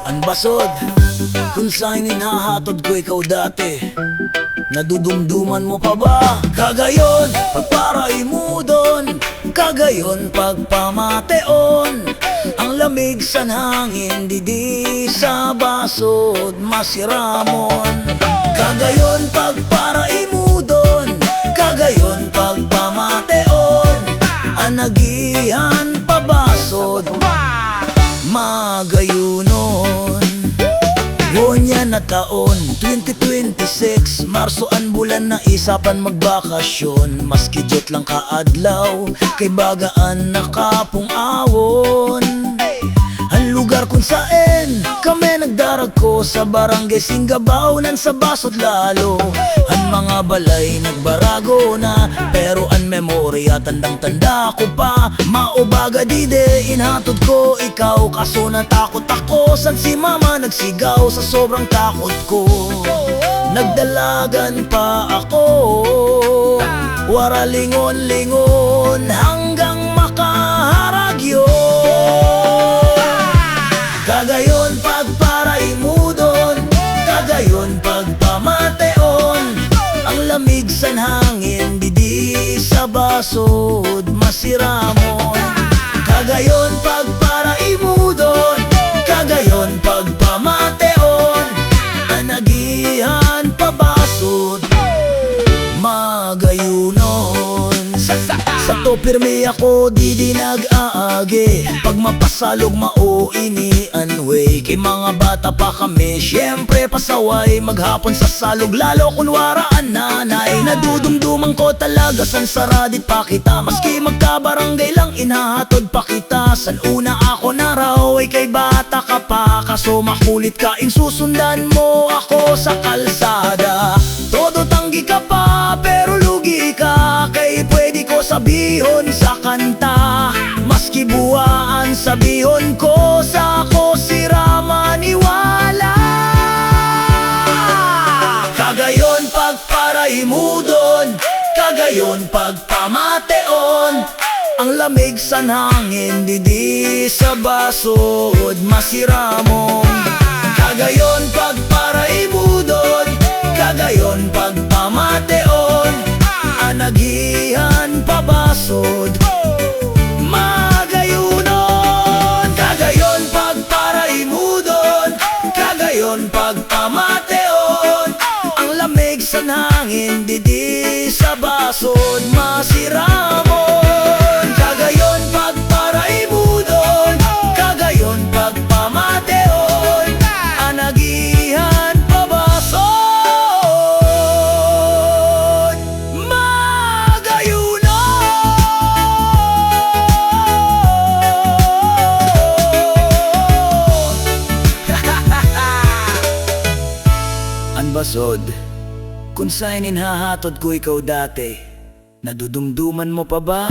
Ang basod, kung saan hinahatod ko ikaw dati, nadudumduman mo pa ba? Kagayon, pagparay mo doon, kagayon pagpamateon. Ang lamig sa hangin, di sa basod masiramon. Kagayon pagparay mo doon, kagayon pagpamateon. Anagihan pabasod, magayunon. Gonya na taon, 2026, Marso ang bulan na isapan magbakasyon. Maski jot lang kaadlaw, kay bagaan na kapong awon. Ang lugar kung saan kami nagdarag ko, sa barangay Singabaw nan sa basod lalo. Ang mga balay nagbarago na, pero ang memorya tandang-tanda ko pa. Maubaga dide, inhatod ko ikaw, kaso natakot ako. San si mama nagsigaw sa sobrang takot ko. Nagdalagan pa ako, waralingon-lingon hanggang makaharagyo. Kagayon pagparay mo doon, kagayon pagpamateon. Ang lamig sa hangin, di sa basod masiramon. Kagayon pagparay mo doon, kagayon pagpamateon. Anagihan pabasod, magayunon. Sa to pirmi ako, di nag-aagi. Pag mapasalog mauini anway. Kay mga bata pa kami, syempre pasaway. Maghapon sa salog, lalo kunwara ang nanay. Nadudumduman ko talaga, san saradit pa kita. Maski magkabarangay lang, inahatod pa kita. San una ako na raw, ay kay bata ka pa. Kaso makulit ka, susundan mo ako sa kalsada. Todo tanggi ka pa, pero lugi ka. Kay pwede ko sabihon sa kanta, maski buwaan sabihon ko, sa ako sira maniwala. Kagayon pagparay mo doon, kagayon pagpamateon. Ang lamig sa hangin, di sa basod masiramon. Kagayon pagparay mo doon, kagayon pagpamateon. Anagihan pabasod, magayunon. Kagayon pagparay mo doon, kagayon pagpamateon. Ang lamig sa hangin, di sa basod masiramon. Kagayon pagparay mo doon, kagayon pagpamateon. Anagihan pabasod, ang basod, kung saan hinahatod ko ikaw dati, nadudumduman mo pa ba?